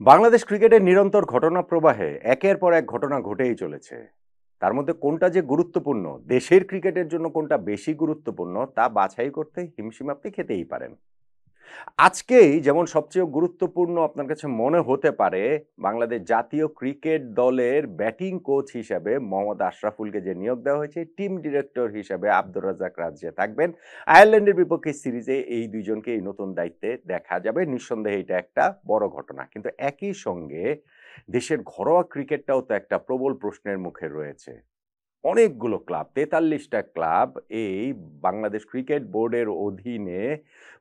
বাংলাদেশ ক্রিকেটের নিরন্তর ঘটনা প্রবাহে একের পর এক ঘটনা ঘটেই চলেছে। তার মধ্যে কোনটা যে গুরুত্বপূর্ণ, দেশের ক্রিকেটের জন্য কোনটা বেশি গুরুত্বপূর্ণ তা বাছাই করতে হিমশিম আপনি খেতেই পারেন। আজকেই যেমন সবচেয়ে গুরুত্বপূর্ণ আপনার কাছে মনে হতে পারে, বাংলাদেশ জাতীয় ক্রিকেট দলের ব্যাটিং কোচ হিসেবে মোহাম্মদ আশরাফুলকে যে নিয়োগ দেওয়া হয়েছে, টিম ডিরেক্টর হিসেবে আব্দুর রাজ্জাক রাজ যে থাকবেন, আয়ারল্যান্ডের বিপক্ষে সিরিজে এই দুইজনকে এই নতুন দায়িত্বে দেখা যাবে। নিঃসন্দেহে এটা একটা বড় ঘটনা, কিন্তু একই সঙ্গে দেশের ঘরোয়া ক্রিকেটটাও তো একটা প্রবল প্রশ্নের মুখে রয়েছে। অনেকগুলো ক্লাব, ৪৩টা ক্লাব এই বাংলাদেশ ক্রিকেট বোর্ডের অধীনে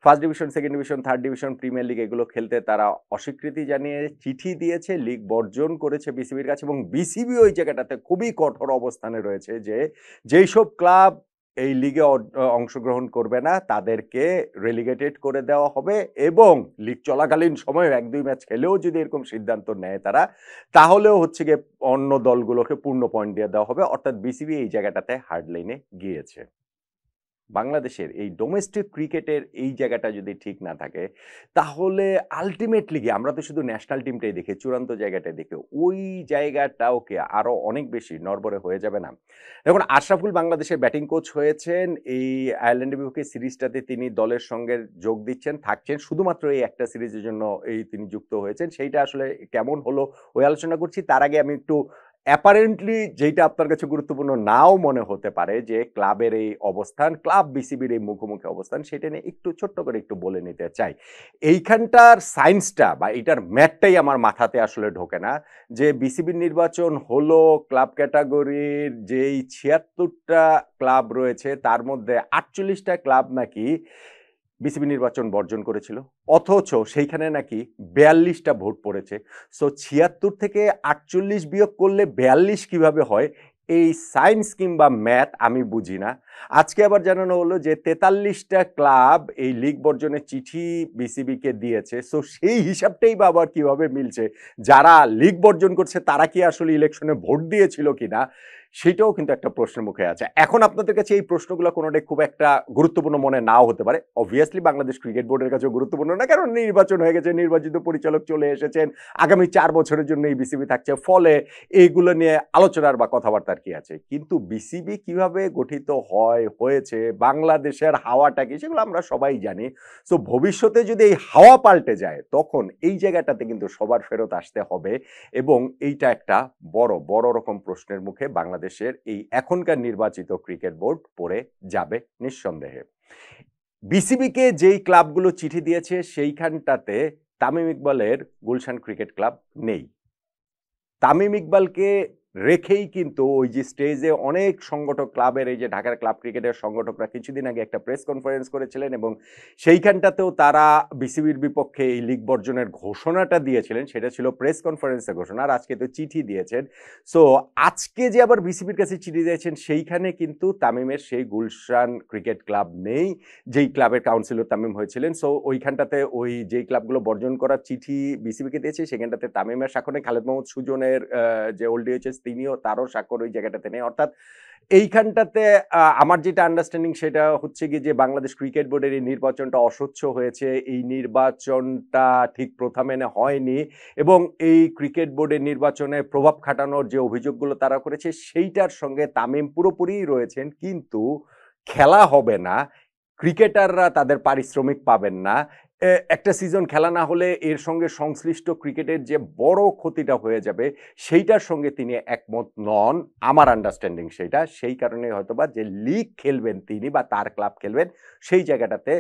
first division, second division, third division, premier league এগুলো খেলতে তারা অস্বীকৃতি জানিয়ে চিঠি দিয়েছে, লিগ বর্জন করেছে বিসিবির কাছে, এবং বিসিবি ওই জায়গাটাতে খুবই কঠোর অবস্থানে রয়েছে যে যেই সব ক্লাব এই লিগে অংশগ্রহণ করবে না তাদেরকে রেলিগেটেড করে দেওয়া হবে, এবং লিগ চলাকালীন সময়ে ১-২ ম্যাচ খেলেও যদি এরকম সিদ্ধান্ত নেয় তারা, তাহলেও হচ্ছে গিয়ে অন্য দলগুলোকে পূর্ণ পয়েন্ট দিয়ে দেওয়া হবে। অর্থাৎ বিসিবি এই জায়গাটাতে হার্ড লাইনে গিয়েছে। বাংলাদেশের এই ডোমেস্টিক ক্রিকেটের এই জায়গাটা যদি ঠিক না থাকে, তাহলে আল্টিমেটলি গিয়ে আমরা তো শুধু ন্যাশনাল টিমটাই দেখি, চূড়ান্ত জায়গাটা দেখে ওই জায়গাটাও কি আরো অনেক বেশি নড়বড়ে হয়ে যাবে না? দেখুন, আশরাফুল বাংলাদেশের ব্যাটিং কোচ হয়েছেন। এই আয়ারল্যান্ডের বিপক্ষে সিরিজটাতে তিনি দলের সঙ্গে যোগ দিচ্ছেন, থাকছেন শুধুমাত্র এই একটা সিরিজের জন্য। এই তিনি যুক্ত হয়েছেন, সেইটা আসলে কেমন হলো ওই আলোচনা করছি। তার আগে আমি একটু অ্যাপারেন্টলি যেইটা আপনার কাছে গুরুত্বপূর্ণ নাও মনে হতে পারে, যে ক্লাবের এই অবস্থান, ক্লাব বিসিবির এই মুখোমুখি অবস্থান, সেটা নিয়ে একটু ছোট্ট করে একটু বলে নিতে চাই। এইখানটার সায়েন্সটা বা এটার ম্যাথটাই আমার মাথাতে আসলে ঢোকে না, যে বিসিবির নির্বাচন হলো ক্লাব ক্যাটাগরির যেই ৭৬টা ক্লাব রয়েছে তার মধ্যে ৪৮টা ক্লাব নাকি বিসিবি নির্বাচন বর্জন করেছিল, অথচ সেইখানে নাকি ৪২টা ভোট পড়েছে। সো ৭৬ থেকে ৪৮ বিয়োগ করলে ৪২ কিভাবে হয়, এই সায়েন্স কিংবা ম্যাথ আমি বুঝি না। আজকে আবার জানানো হলো যে ৪৩টা ক্লাব এই লিগ বর্জনের চিঠি বিসিবিকে দিয়েছে। সো সেই হিসাবটাই বা আবার কিভাবে মিলছে? যারা লিগ বর্জন করছে তারা কি আসলে ইলেকশনে ভোট দিয়েছিল কিনা, সেটাও কিন্তু একটা প্রশ্নের মুখে আছে। এখন আপনাদের কাছে এই প্রশ্নগুলো কোনোটাই খুব একটা গুরুত্বপূর্ণ মনে নাও হতে পারে। অবভিয়াসলি বাংলাদেশ ক্রিকেট বোর্ডের কাছেও গুরুত্বপূর্ণ না, কারণ নির্বাচন হয়ে গেছে, নির্বাচিত পরিচালক চলে এসেছেন, আগামী ৪ বছরের জন্য এই বিসিবি থাকছে, ফলে এইগুলো নিয়ে আলোচনার বা কথাবার্তার কি আছে। কিন্তু বিসিবি কিভাবে গঠিত হয়েছে, বাংলাদেশের হাওয়াটা কি, সেগুলো আমরা সবাই জানি। সো ভবিষ্যতে যদি এই হাওয়া পাল্টে যায়, তখন এই জায়গাটাতে কিন্তু সবার ফেরত আসতে হবে, এবং এইটা একটা বড় বড় রকম প্রশ্নের মুখে বাংলাদেশের এই এখনকার নির্বাচিত ক্রিকেট বোর্ড পড়ে যাবে নিঃসন্দেহে। বিসিবিকে যেই ক্লাবগুলো চিঠি দিয়েছে সেইখানটাতে তামিম ইকবালের গুলশান ক্রিকেট ক্লাব নেই। তামিম ইকবালকে রেখেই কিন্তু ওই যে স্টেজে অনেক সংগঠক ক্লাবের, এই যে ঢাকার ক্লাব ক্রিকেটের সংগঠকরা কিছুদিন আগে একটা প্রেস কনফারেন্স করেছিলেন, এবং সেইখানটাতেও তারা বিসিবির বিপক্ষে এই লিগ বর্জনের ঘোষণাটা দিয়েছিলেন, সেটা ছিল প্রেস কনফারেন্সে ঘোষণা, আর আজকে তো চিঠি দিয়েছেন। সো আজকে যে আবার বিসিবির কাছে চিঠি দিয়েছেন, সেইখানে কিন্তু তামিমের সেই গুলশান ক্রিকেট ক্লাব নেই, যেই ক্লাবের কাউন্সিলর তামিম হয়েছিলেন। সো ওইখানটাতে ওই যেই ক্লাবগুলো বর্জন করার চিঠি বিসিবিকে দিয়েছে, সেখানটাতে তামিমের স্বাক্ষর নেই, খালেদ মাহমুদ সুজনের যে ওল্ড ডিএইচএস তিনিও, তারও স্বাক্ষর ওই জায়গাটাতে নেই। অর্থাৎ এইখানটাতে আমার যেটা আন্ডারস্ট্যান্ডিং সেটা হচ্ছে কি, যে বাংলাদেশ ক্রিকেট বোর্ডের এই নির্বাচনটা অস্বচ্ছ হয়েছে, এই নির্বাচনটা ঠিক প্রথা মেনে হয়নি, এবং এই ক্রিকেট বোর্ডের নির্বাচনে প্রভাব খাটানোর যে অভিযোগগুলো তারা করেছে সেইটার সঙ্গে তামিম পুরোপুরি রয়েছেন, কিন্তু খেলা হবে না, ক্রিকেটাররা তাদের পারিশ্রমিক পাবেন না, একটা সিজন খেলা না হলে এর সঙ্গে সংশ্লিষ্ট ক্রিকেটের যে বড় ক্ষতিটা হয়ে যাবে, সেইটার সঙ্গে তিনি একমত নন, আমার আন্ডারস্ট্যান্ডিং সেইটা। সেই কারণে হয়তোবা যে লিগ খেলবেন তিনি বা তার ক্লাব খেলবেন, সেই জায়গাটাতে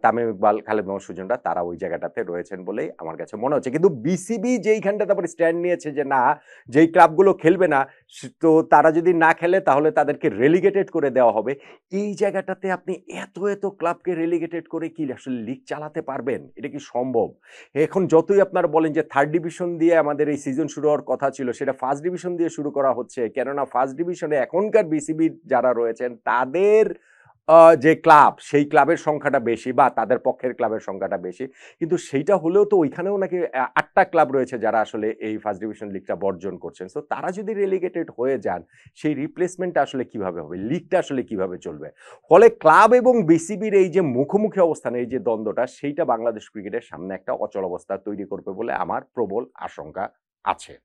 তামিম ইকবাল, খালেদ মাহমুদ সুজনরা তারা ওই জায়গাটাতে রয়েছেন বলেই আমার কাছে মনে হচ্ছে। কিন্তু বিসিবি যেইখানটাতে আবার স্ট্যান্ড নিয়েছে যে না, যেই ক্লাবগুলো খেলবে না, তো তারা যদি না খেলে তাহলে তাদেরকে রেলিগেটেড করে দেওয়া হবে। এই জায়গাটাতে আপনি এত এত ক্লাবকে রেলিগেটেড করে কি আসলে লিগ চালাতে পারবেন? এটা কি সম্ভব? এখন যতই আপনারা বলেন যে থার্ড ডিভিশন দিয়ে আমাদের এই সিজন শুরু হওয়ার কথা ছিল, সেটা ফার্স্ট ডিভিশন দিয়ে শুরু করা হচ্ছে, কেননা ফার্স্ট ডিভিশনে এখনকার বিসিবির যারা রয়েছেন তাদের যে ক্লাব, সেই ক্লাবের সংখ্যাটা বেশি বা তাদের পক্ষের ক্লাবের সংখ্যাটা বেশি। কিন্তু সেইটা হলেও তো ওইখানেও নাকি ৮ টা ক্লাব রয়েছে যারা আসলে এই ফার্স্ট ডিভিশন লিগটা বর্জন করছেন। সো তারা যদি রেলিগেটেড হয়ে যান, সেই রিপ্লেসমেন্টটা আসলে কিভাবে হবে? লিগটা আসলে কিভাবে চলবে? ফলে ক্লাব এবং বিসিবির এই যে মুখোমুখি অবস্থান, এই যে দ্বন্দ্বটা, সেইটা বাংলাদেশ ক্রিকেটের সামনে একটা অচল অবস্থা তৈরি করবে বলে আমার প্রবল আশঙ্কা আছে।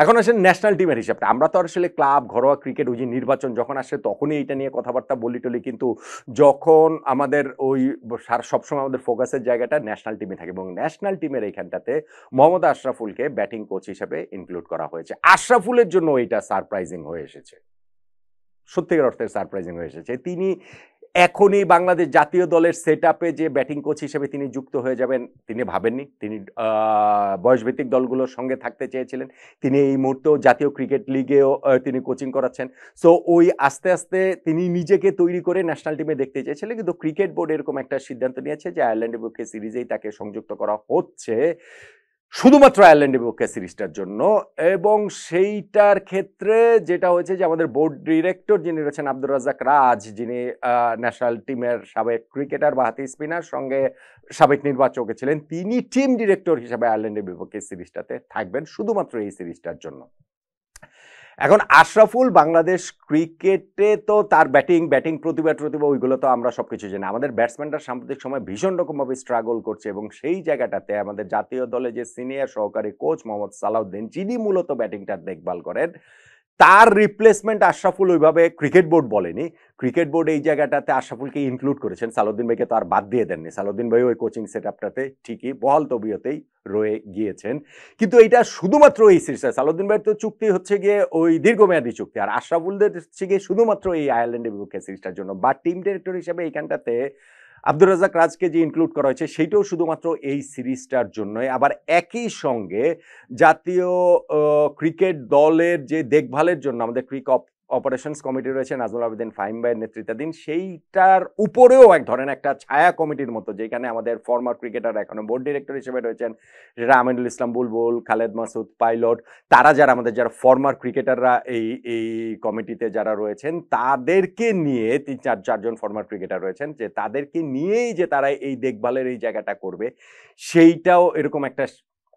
এখন আসেন ন্যাশনাল টিমের হিসাবটা। আমরা তো আসলে ক্লাব, ঘরোয়া ক্রিকেট, ওই যে নির্বাচন যখন আসে তখনই এইটা নিয়ে কথাবার্তা বলি-টলি, কিন্তু যখন আমাদের ওই সবসময় আমাদের ফোকাসের জায়গাটা ন্যাশনাল টিমে থাকে এবং ন্যাশনাল টিমের এইখানটাতে মোহাম্মদ আশরাফুলকে ব্যাটিং কোচ হিসেবে ইনক্লুড করা হয়েছে। আশরাফুলের জন্য এইটা সারপ্রাইজিং হয়ে এসেছে। সত্যিকার অর্থে সারপ্রাইজিং হয়ে এসেছে। তিনি এখনই বাংলাদেশ জাতীয় দলের সেটআপে যে ব্যাটিং কোচ হিসেবে তিনি যুক্ত হয়ে যাবেন, তিনি ভাবেননি। তিনি বয়সভিত্তিক দলগুলোর সঙ্গে থাকতে চেয়েছিলেন। তিনি এই মুহূর্তেও জাতীয় ক্রিকেট লিগেও তিনি কোচিং করাচ্ছেন। সো ওই আস্তে, আস্তে তিনি নিজেকে তৈরি করে ন্যাশনাল টিমে দেখতে চেয়েছিলেন। কিন্তু ক্রিকেট বোর্ড এরকম একটা সিদ্ধান্ত নিয়েছে যে আয়ারল্যান্ডের বিপক্ষে সিরিজেই তাকে সংযুক্ত করা হচ্ছে। শুধুমাত্র আয়ারল্যান্ডের বিপক্ষে সিরিজটার জন্য, এবং সেইটার ক্ষেত্রে যেটা হয়েছে যে আমাদের বোর্ড ডিরেক্টর যিনি রয়েছেন আব্দুর রাজ্জাক রাজ, যিনি ন্যাশনাল টিমের সাবেক ক্রিকেটার বা হাতি স্পিনার, সঙ্গে সাবেক নির্বাচক ছিলেন, তিনি টিম ডিরেক্টর হিসেবে আয়ারল্যান্ডের বিপক্ষে সিরিজটাতে থাকবেন শুধুমাত্র এই সিরিজটার জন্য। এখন আশরাফুল বাংলাদেশ ক্রিকেটে তো তার ব্যাটিং প্রতিভা ওইগুলো তো আমরা সবকিছু জানি। আমাদের ব্যাটসম্যানরা সাম্প্রতিক সময় ভীষণ রকমভাবে স্ট্রাগল করছে এবং সেই জায়গাটাতে আমাদের জাতীয় দলে যে সিনিয়র সহকারী কোচ মোহাম্মদ সালাউদ্দিন, যিনি মূলত ব্যাটিংটার দেখভাল করেন, তার রিপ্লেসমেন্ট আশরাফুল ওইভাবে ক্রিকেট বোর্ড বলেনি। ক্রিকেট বোর্ড এই জায়গাটাতে আশরাফুলকে ইনক্লুড করেছেন, সালাউদ্দিন ভাইকে তো আর বাদ দিয়ে দেননি। সালাউদ্দিন ভাই ওই কোচিং সেটআপটাতে ঠিকই বহাল তবিয়তেই রয়ে গিয়েছেন। কিন্তু এইটা শুধুমাত্র এই সিরিজটা, সালাউদ্দিন ভাইয়ের তো চুক্তি হচ্ছে গিয়ে ওই দীর্ঘমেয়াদী চুক্তি, আর আশরাফুলদের হচ্ছে গিয়ে শুধুমাত্র এই আয়ারল্যান্ডের বিপক্ষে সিরিজটার জন্য। বা টিম ডিরেক্টর হিসেবে এইখানটাতে আব্দুর রাজ্জাক রাজকে যে ইনক্লুড করা হয়েছে সেইটাও শুধুমাত্র এই সিরিজটার জন্যই। আবার একই সঙ্গে জাতীয় ক্রিকেট দলের যে দেখভালের জন্য আমাদের অপারেশনস কমিটি রয়েছে নাজমুল আবেদিন ফাহিম ভাইয়ের নেতৃত্বাধীন, সেইটার উপরেও এক ধরনের একটা ছায়া কমিটির মতো, যেখানে আমাদের ফর্মার ক্রিকেটার এখনো বোর্ড ডিরেক্টর হিসেবে রয়েছেন, যেটা আমিনুল ইসলাম বুলবুল, খালেদ মাসুদ পাইলট, তারা যারা আমাদের যারা ফর্মার ক্রিকেটাররা এই এই কমিটিতে যারা রয়েছেন, তাদেরকে নিয়ে চারজন ফর্মার ক্রিকেটার রয়েছেন, যে তাদেরকে নিয়েই যে তারা এই দেখভালের এই জায়গাটা করবে, সেইটাও এরকম একটা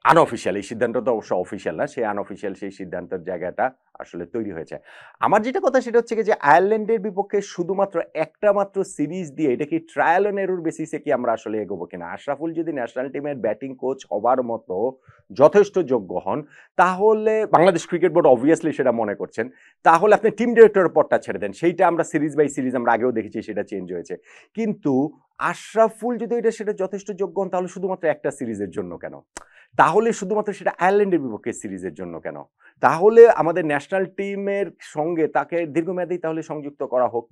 আনঅফিসিয়াল, এই সিদ্ধান্ত তো অবশ্য অফিসিয়াল না, সেই আনঅফিসিয়াল সেই সিদ্ধান্তের জায়গাটা আসলে তৈরি হয়েছে। আমার যেটা কথা সেটা হচ্ছে যে আয়ারল্যান্ডের বিপক্ষে শুধুমাত্র একটা মাত্র সিরিজ দিয়ে এটা কি ট্রায়াল এন্ড এরর বেসিসে কি আমরা আসলে এগোবো কিনা? আশরাফুল যদি ন্যাশনাল টিমের ব্যাটিং কোচ হবার মতো যথেষ্ট যোগ্য হন, তাহলে বাংলাদেশ ক্রিকেট বোর্ড অবভিয়াসলি সেটা মনে করছেন, তাহলে আপনি টিম ডিরেক্টরের পদটা ছেড়ে দেন। সেইটা আমরা সিরিজ বাই সিরিজ আমরা আগেও দেখেছি সেটা চেঞ্জ হয়েছে। কিন্তু আশরাফুল যদি এটা সেটা যথেষ্ট যোগ্য হন, তাহলে শুধুমাত্র একটা সিরিজের জন্য কেন? তাহলে শুধুমাত্র সেটা আয়ারল্যান্ডের বিপক্ষে সিরিজের জন্য কেন? তাহলে আমাদের ন্যাশনাল টিমের সঙ্গে তাকে দীর্ঘমেয়াদী তাহলে সংযুক্ত করা হোক।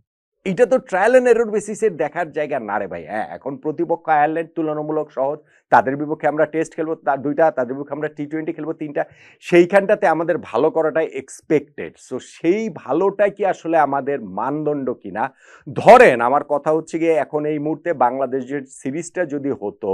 এটা তো ট্রায়াল এন্ড এরর বেসিসে দেখার জায়গা না রে ভাই। হ্যাঁ, এখন প্রতিপক্ষ আয়ারল্যান্ড তুলনামূলক সহজ। তাদের বিপক্ষে আমরা টেস্ট খেলবো ২ টা, তাদের বিপক্ষে আমরা টি-20 খেলবো ৩ টা। সেইখানটাতে আমাদের ভালো করাটাই এক্সপেক্টেড। সো সেই ভালোটা কি আসলে আমাদের মানদণ্ড কিনা? ধরেন আমার কথা হচ্ছে গিয়ে এখন এই মুহূর্তে বাংলাদেশের সিরিজটা যদি হতো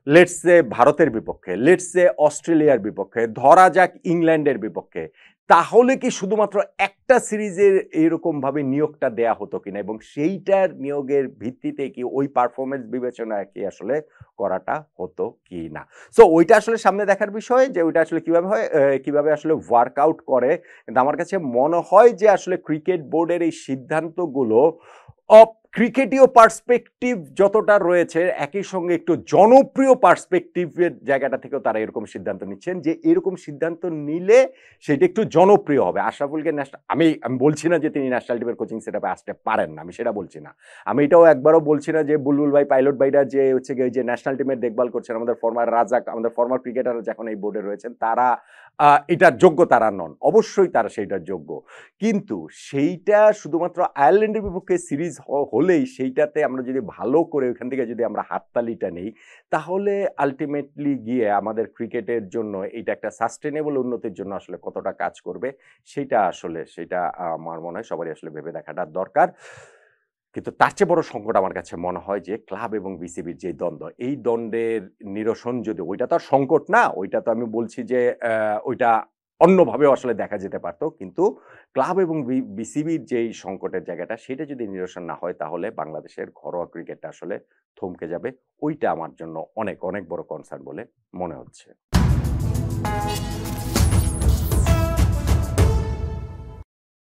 লেটস সে ভারতের বিপক্ষে, লেটস সে অস্ট্রেলিয়ার বিপক্ষে, ধরা যাক ইংল্যান্ডের বিপক্ষে, তাহলে কি শুধুমাত্র একটা সিরিজের এইরকম ভাবে নিয়োগটা দেয়া হতো কিনা এবং সেইটার নিয়োগের ভিত্তিতে কি ওই পারফরমেন্স বিবেচনায় কি আসলে করাটা হতো কি না? সো ওইটা আসলে সামনে দেখার বিষয়, যে ওইটা আসলে কিভাবে হয়, কিভাবে আসলে ওয়ার্কআউট করে। কিন্তু আমার কাছে মনে হয় যে আসলে ক্রিকেট বোর্ডের এই সিদ্ধান্তগুলো ক্রিকেটীয় পার্সপেক্টিভ যতটা রয়েছে, একই সঙ্গে একটু জনপ্রিয় পার্সপেক্টিভের জায়গাটা থেকেও তারা এরকম সিদ্ধান্ত নিচ্ছেন, যে এরকম সিদ্ধান্ত নিলে সেটা একটু জনপ্রিয় হবে। আশরাফুলকে আমি বলছি না যে তিনি ন্যাশনাল টিমের কোচিং সেটআপে আসতে পারেন না, আমি সেটা বলছি না। আমি এটাও একবারও বলছি না যে বুলবুল ভাই, পাইলট ভাইরা যে হচ্ছে গিয়ে যে ন্যাশনাল টিমের দেখভাল করছেন, আমাদের ফর্মার রাজাক, আমাদের ফর্মার ক্রিকেটার যখন এই বোর্ডে রয়েছেন, তারা এটার যোগ্য তারা নন। অবশ্যই তারা সেইটার যোগ্য। কিন্তু সেইটা শুধুমাত্র আয়ারল্যান্ডের বিপক্ষে সিরিজ হলেই সেইটাতে আমরা যদি ভালো করে ওইখান থেকে যদি আমরা হাততালিটা নেই, তাহলে আলটিমেটলি গিয়ে আমাদের ক্রিকেটের জন্য এটা একটা সাস্টেনেবল উন্নতির জন্য আসলে কতটা কাজ করবে, সেটা আমার মনে হয় সবারই আসলে ভেবে দেখাটা দরকার। কিন্তু তার চেয়ে বড় সংকট আমার কাছে মনে হয় যে ক্লাব এবং বিসিবির যে দ্বন্দ্ব, এই দ্বন্দ্বের নিরসন যদি, ওইটা তো আর সংকট না, ওইটা তো আমি বলছি যে ওইটা অন্যভাবেও আসলে দেখা যেতে পারত। কিন্তু ক্লাব এবং বিসিবির যেই সংকটের জায়গাটা সেটা যদি নিরসন না হয় তাহলে বাংলাদেশের ঘরোয়া ক্রিকেটটা আসলে থমকে যাবে। ওইটা আমার জন্য অনেক, অনেক বড় কনসার্ন বলে মনে হচ্ছে।